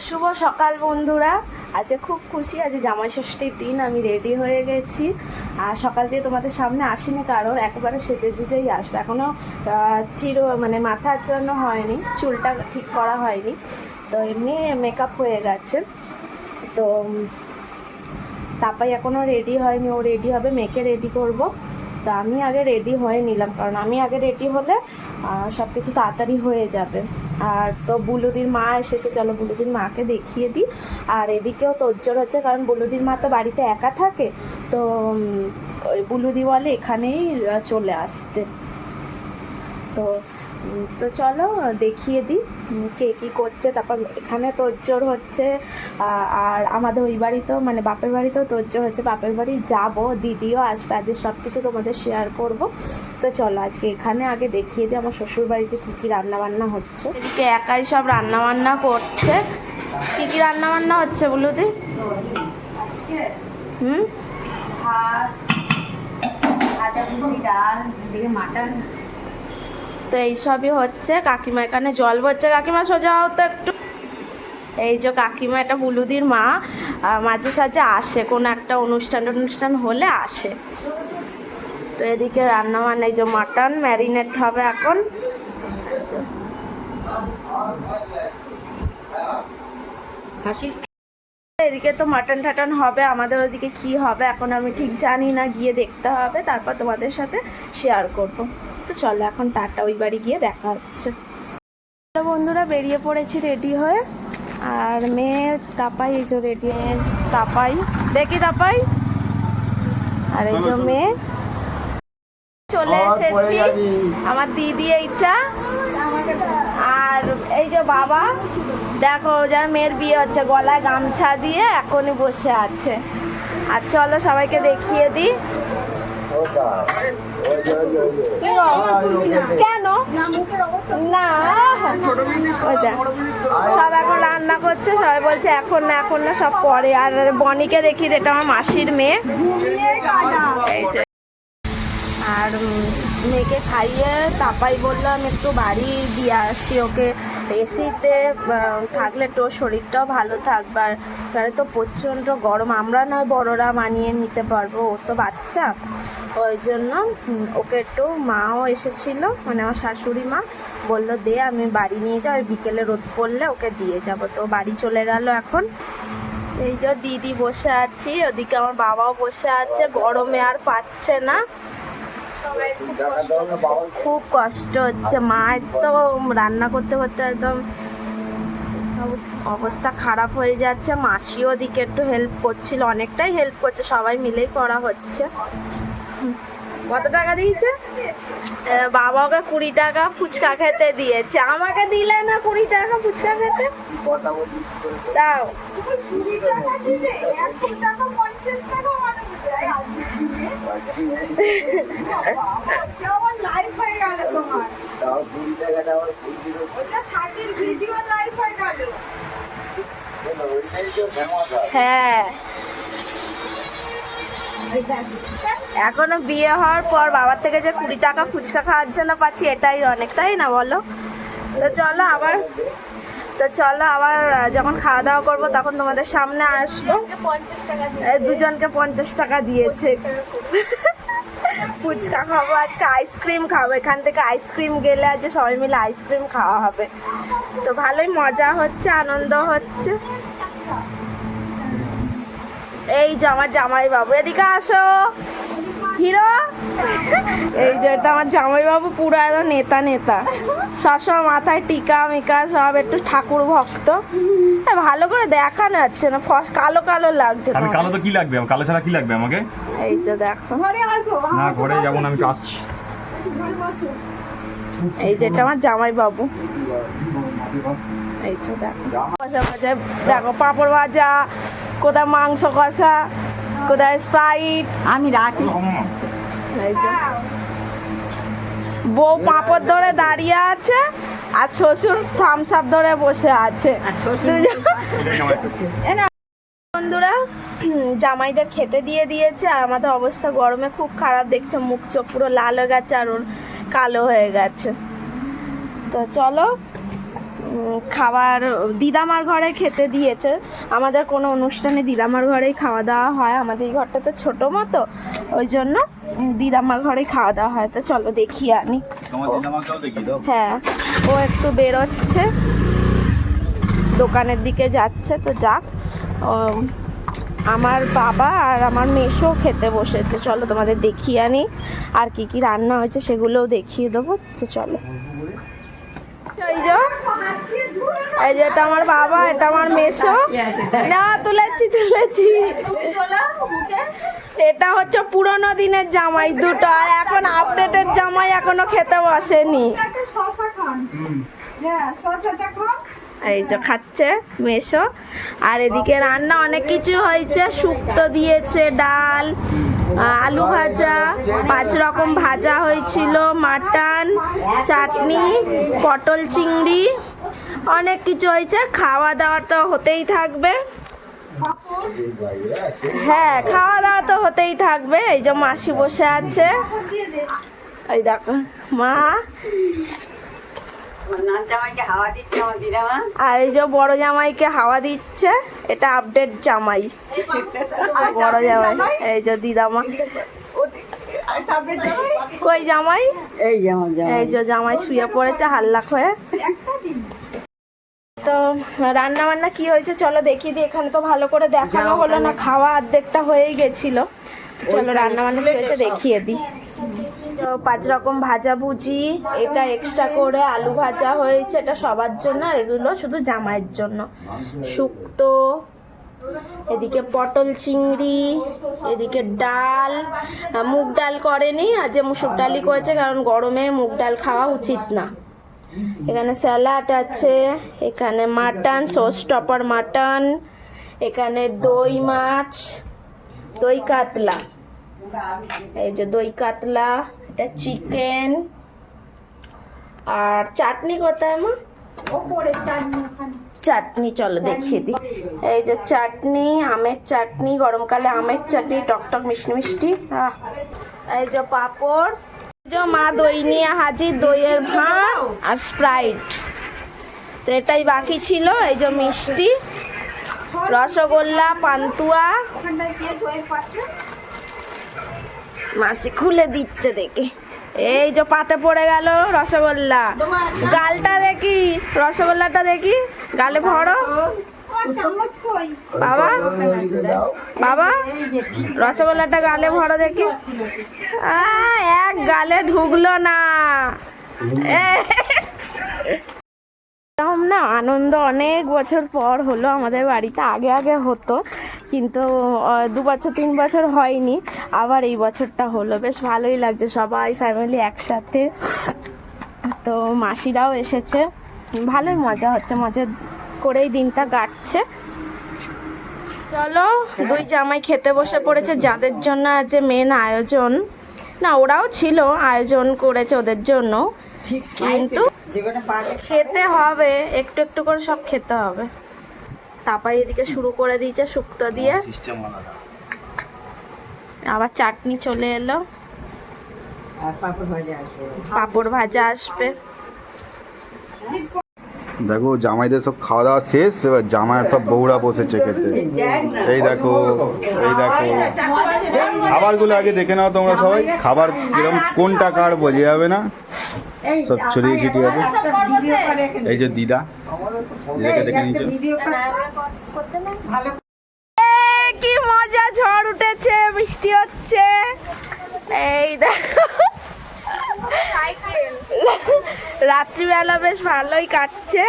শুভ সকাল বন্ধুরা। আজকে খুব খুশি, আজ জামাই ষষ্ঠীর দিন। আমি রেডি হয়ে গেছি আর সকাল দিয়ে তোমাদের সামনে আসিনি, কারণ একবারে সেজে গুজেই আসবে। এখনও মাথা আঁচড়ানো হয়নি, চুলটা ঠিক করা হয়নি, তো এমনি মেকআপ হয়ে গেছে। তো তারপরে এখনও রেডি হয়নি, ও রেডি হবে, মেয়েকে রেডি করব। তো আমি আগে রেডি হয়ে নিলাম, কারণ আমি আগে রেডি হলে সব কিছু তাড়াতাড়ি হয়ে যাবে। আর তো বুলুদির মা এসেছে, চলো বুলুদির মাকে দেখিয়ে দিই। আর এদিকেও তোড়জোড় হচ্ছে, কারণ বুলুদির মা তো বাড়িতে একা থাকে, তো ওই বুলুদি বলে এখানেই চলে আসতে। তো চলো দেখিয়ে দিই কে কী করছে। তারপর এখানে তোড়জোড় হচ্ছে, আর আমাদের ওই বাড়িতেও বাপের বাড়িতেও তোড়জোড় হচ্ছে। বাপের বাড়ি যাবো, দিদিও আসবে, আজকে সব কিছু তোমাদের শেয়ার করব। তো চলো আজকে এখানে আগে দেখিয়ে দিই আমার শ্বশুর বাড়িতে কী কী রান্নাবান্না হচ্ছে। এদিকে একাই সব রান্নাবান্না করছে। কী কী রান্নাবান্না হচ্ছে বুলুদি? ভাত, ভাজাভুজি, ডাল, এদিকে মাটন। তো এইসবই হচ্ছে। কাকিমা এখানে জল ভরছে। কাকিমা সোজা হতো একটু। এই যে কাকিমা, এটা বুলুদির মা, মাঝে সাঝে আসে, কোনো একটা অনুষ্ঠান হলে আসে। তো এদিকে রান্না বান্না, এই যে মাটন ম্যারিনেট হবে এখন। এদিকে তো মাটন টাটন হবে, আমাদের ওদিকে কি হবে এখন আমি ঠিক জানি না, গিয়ে দেখতে হবে, তারপর তোমাদের সাথে শেয়ার করব। তো চলো এখন টাটা, ওই বাড়ি গিয়ে দেখা হচ্ছে। বন্ধুরা বেরিয়ে পড়েছি রেডি হয়ে, আর মেয়ে তাপাই, এই যে রেডি তাপাই, দেখি তাপাই, আর এই যে মেয়ে চলে এসেছি। আমার দিদি এইটা, আর এই যে বাবা, দেখো যা মেয়ের বিয়ে হচ্ছে, গলায় গামছা দিয়ে এখনই বসে আছে। আর চলো সবাইকে দেখিয়ে দিই। কেন না, সব এখন রান্না করছে, সবাই বলছে এখন না সব পরে। আর বনিকে দেখি, এটা আমার মাসির মেয়ে। এই যে, আর মেয়েকে খাইয়ে তাপাই বললাম একটু বাড়ি দিয়ে আসি ওকে, এসিতে থাকলে তো শরীরটাও ভালো থাকবে। আর এখানে তো প্রচণ্ড গরম, আমরা নয় বড়রা মানিয়ে নিতে পারবো, ও তো বাচ্চা। ওই জন্য ওকে একটু, মাও এসেছিল, আমার শাশুড়ি মা বললো দে আমি বাড়ি নিয়ে যাও, বিকেলে রোদ পড়লে ওকে দিয়ে যাবো। তো বাড়ি চলে গেল এখন। এই যে দিদি বসে আছি, ওদিকে আমার বাবাও বসে আছে, গরমে আর পাচ্ছে না, খুব কষ্ট হচ্ছে। মায়ের তো রান্না করতে করতে একদম অবস্থা খারাপ হয়ে যাচ্ছে। মাসিও ওদিকে একটু হেল্প করছিল, অনেকটাই হেল্প করছে, সবাই মিলেই করা হচ্ছে। কত টাকা দিয়েছে? বাবাকে 20 টাকা ফুচকা খেতে দিয়েছে, আমাকে দিলে না 20 টাকা ফুচকা খেতে? দাও। হ্যাঁ, এখনো বিয়ে হওয়ার পর বাবার থেকে যে 20 টাকা ফুচকা খাওয়ার জন্য পাচ্ছি, এটাই অনেক, তাই না বলো? তো চলো আবার যখন খাওয়া দাওয়া করবো তখন তোমাদের সামনে আসবো। দুজনকে 50 টাকা দিয়েছে। ফুচকা খাবো আজকে, আইসক্রিম খাবো, এখান থেকে আইসক্রিম গেলে আজকে সবাই মিলে আইসক্রিম খাওয়া হবে। তো ভালোই মজা হচ্ছে, আনন্দ হচ্ছে। এই যে আমার জামাই বাবু, এদিকে আসো হিরো। এই যে এটা আমার জামাই বাবু, পুরো একদম নেতা, সবসময় মাথায় টিকা মিকা সব, একটু ঠাকুর ভক্ত। ভালো করে দেখানো যাচ্ছে না, কালো কালো লাগছে। আমি কালো তো কি লাগবে, কালো ছাড়া কি লাগবে আমাকে? এই যে দেখো, না ঘরে যাবো না, আমি কাজ। এই যে এটা আমার জামাই বাবু। এই যে দেখো পাঁপড় ভাজা, কোথায় মাংস কষা, কোথায় স্প্রাইট। আমি রাখি। এই যে বউ পাঁপড় ধরে দাঁড়িয়ে আছে, আর শ্বশুর থামস আপ ধরে বসে আছে। বন্ধুরা জামাইদের খেতে দিয়ে দিয়েছে, আর আমাদের অবস্থা গরমে খুব খারাপ, দেখছো মুখ চোখ পুরো লাল হয়ে গেছে, আর ওর কালো হয়ে গেছে। তো চলো খাবার দিদামার ঘরে খেতে দিয়েছে। আমাদের কোনো অনুষ্ঠানে দিদামার ঘরেই খাওয়া দাওয়া হয়, আমাদের এই ঘরটা তো ছোটো মতো, ওই জন্য দিদামার ঘরেই খাওয়া দাওয়া হয়। তো চলো দেখিয়ে আনি। হ্যাঁ, ও একটু বেরোচ্ছে, দোকানের দিকে যাচ্ছে, তো যাক। আমার বাবা আর আমার মেসো খেতে বসেছে, চলো তোমাদের দেখিয়ে আনি। আর কি কি রান্না হয়েছে সেগুলোও দেখিয়ে দেবো, তো চলো। এই যে এটা আমার বাবা, এটা আমার মেসো। না, তুলেছি। এটা হচ্ছে পুরোনো দিনের জামাই দুটো, আর এখন আপডেটেড জামাই এখনো খেতে বসেনি। এই যে খাচ্ছে মেসো। আর এদিকে রান্না অনেক কিছু হয়েছে, শুক্তো দিয়েছে, ডাল, আলু ভাজা, 5 রকম ভাজা হয়েছিল, মাটন, চাটনি, পটল চিংড়ি, অনেক কিছু হয়েছে। খাওয়া দাওয়া তো হতেই থাকবে। হ্যাঁ, খাওয়া দাওয়া তো হতেই থাকবে। এই যে মাসি বসে আছে, এই দেখো মা। আর এই যে বড় জামাইকে হাওয়া দিচ্ছে, এটা আপডেট জামাই, বড় জামাই। এই যে দিদামা, কই জামাই? এই যে জামাই শুয়ে পড়েছে হাল্লাক হয়ে। তো রান্না বান্না কি হয়েছে চলো দেখিয়ে দিই। এখানে তো ভালো করে দেখানো হলো না, খাওয়া অর্ধেকটা হয়েই গেছিল। চলো রান্না বান্না কি হয়েছে দেখিয়ে দিই। তো 5 রকম ভাজা ভুজি, এটা এক্সট্রা করে আলু ভাজা হয়েছে, এটা সবার জন্য, আর এগুলো শুধু জামাইয়ের জন্য। শুক্তো, এদিকে পটল চিংড়ি, এদিকে ডাল, মুগ ডাল করেনি, আর যে মুসুর ডালই করেছে, কারণ গরমে মুগ ডাল খাওয়া উচিত না। এখানে স্যালাড আছে, এখানে মাটন, সস টপার মাটন, এখানে দই মাছ, দই কাতলা, এই যে দই কাতলা, এটা চিকেন। আর চাটনি কোথায় মা? চাটনি চলো দেখিয়ে দিই। এই যে চাটনি, আমের চাটনি, গরমকালে আমের চাটনি, টকটক মিষ্টি মিষ্টি। এই যে পাঁপড়, যে মা দই নিয়ে হাজির, দইয়ের ভাত আর স্প্রাইট। তো এটাই বাকি ছিল। এই যে মিষ্টি, রসগোল্লা, পান্তুয়া। মাসি খুলে দিচ্ছে দেখে। এই যে পাতে পড়ে গেল রসগোল্লা, গালটা দেখি, রসগোল্লাটা দেখি, গালে ভরো বাবা, বাবা রসগোল্লাটা গালে ভরো দেখি। এক গালে ঢুকলো না। এরকম না আনন্দ অনেক বছর পর হলো আমাদের বাড়িতে। আগে আগে হতো, কিন্তু 2 বছর 3 বছর হয়নি, আবার এই বছরটা হলো। বেশ ভালোই লাগছে, সবাই ফ্যামিলি একসাথে। তো মাসিরাও এসেছে, ভালোই মজা হচ্ছে, মজা করেই দিনটা কাটছে। চলো, 2 জামাই খেতে বসে পড়েছে, যাদের জন্য আছে মেন আয়োজন। না, ওরাও ছিল, আয়োজন করেছে ওদের জন্য, কিন্তু খেতে হবে, একটু একটু করে সব খেতে হবে। তারপর এদিকে শুরু করে দিয়েছে শুক্তো দিয়ে, আবার চাটনি চলে এলো, পাঁপড় ভাজা আসবে। দেখো জামাইদের সব খাওয়া দাওয়া শেষ, এবার জামাইয়ের সব বউরা বসেছে খেতে। এই দেখো, এই দেখো, খাবারগুলো আগে দেখে নাও তোমরা সবাই, খাবার কিরকম কোনটা কার বোঝা যাবে না, সব ছড়িয়ে ছিটিয়ে আছে। এই যে দিদা, দিদাকে দেখে নিচ্ছ। কি মজা, ঝড় উঠেছে, বৃষ্টি হচ্ছে। এই দেখো, রাত্রিবেলা বেশ ভালোই কাটছে।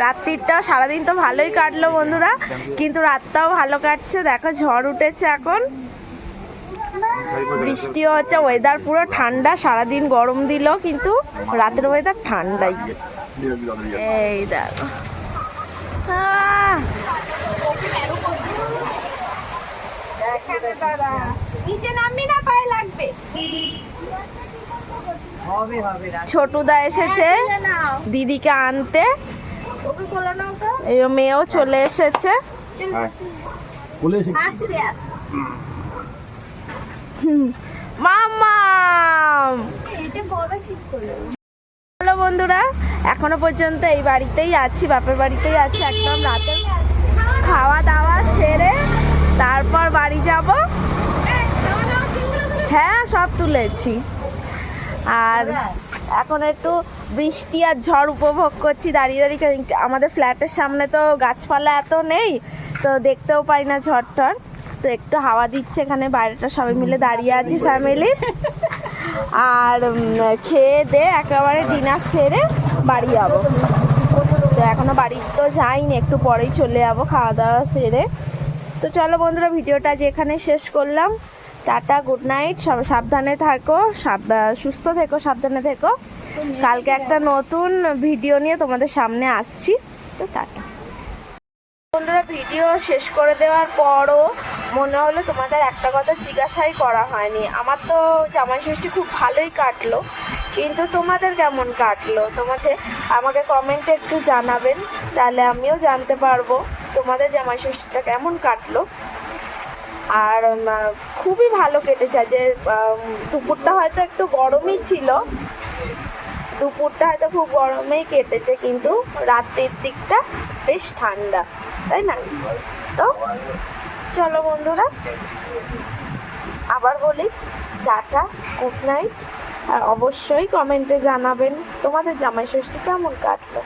রাত্রিটা সারাদিন তো ভালোই কাটলো বন্ধুরা, কিন্তু রাতটাও ভালো কাটছে। দেখো ঝড় উঠেছে, এখন বৃষ্টিও হচ্ছে, ওয়েদার পুরো ঠান্ডা। সারাদিন গরম দিল, কিন্তু রাতের ওয়েদার ঠান্ডাই। এই দেখো, নিচে নামবি না, পায়ে লাগবে। ছোটুদা এসেছে দিদিকে আনতে, এই মেয়েও চলে এসেছে। মাম্মা চলো বন্ধুরা, এখনো পর্যন্ত এই বাড়িতেই আছি, বাপের বাড়িতেই আছি। একদম রাতে খাওয়া দাওয়া সেরে তারপর বাড়ি যাব। হ্যাঁ, সব তুলেছি। আর এখন একটু বৃষ্টি আর ঝড় উপভোগ করছি দাঁড়িয়ে দাঁড়িয়ে। আমাদের ফ্ল্যাটের সামনে তো গাছপালা এত নেই, তো দেখতেও পাই না ঝড় টর। তো একটু হাওয়া দিচ্ছে এখানে, বাইরেটা সবাই মিলে দাঁড়িয়ে আছি ফ্যামিলি। আর খেয়ে দে একেবারে ডিনার সেরে বাড়ি যাবো। তো এখনো বাড়ি তো যাইনি, একটু পরেই চলে যাবো খাওয়া দাওয়া সেরে। তো চলো বন্ধুরা, ভিডিওটা যে এখানে শেষ করলাম। টাটা, গুড নাইট, সব সাবধানে থাকো, সুস্থ থেকো, সাবধানে থেকো। কালকে একটা নতুন ভিডিও নিয়ে তোমাদের সামনে আসছি। তো টাটা বন্ধুরা। ভিডিও শেষ করে দেওয়ার পরও মনে হলো তোমাদের একটা কথা জিজ্ঞাসাই করা হয়নি। আমার তো জামাই ষষ্ঠী খুব ভালোই কাটলো, কিন্তু তোমাদের কেমন কাটলো তোমাদের আমাকে কমেন্টে একটু জানাবেন, তাহলে আমিও জানতে পারবো তোমাদের জামাই ষষ্ঠীটা কেমন কাটলো। আর খুবই ভালো কেটেছে। যে দুপুরটা হয়তো একটু গরমই ছিল, দুপুরটা হয়তো খুব গরমেই কেটেছে, কিন্তু রাতের দিকটা বেশ ঠান্ডা, তাই না? তো চলো বন্ধুরা, আবার বলি টাটা, গুড নাইট। আর অবশ্যই কমেন্টে জানাবেন তোমাদের জামাই ষষ্ঠী কেমন কাটলো।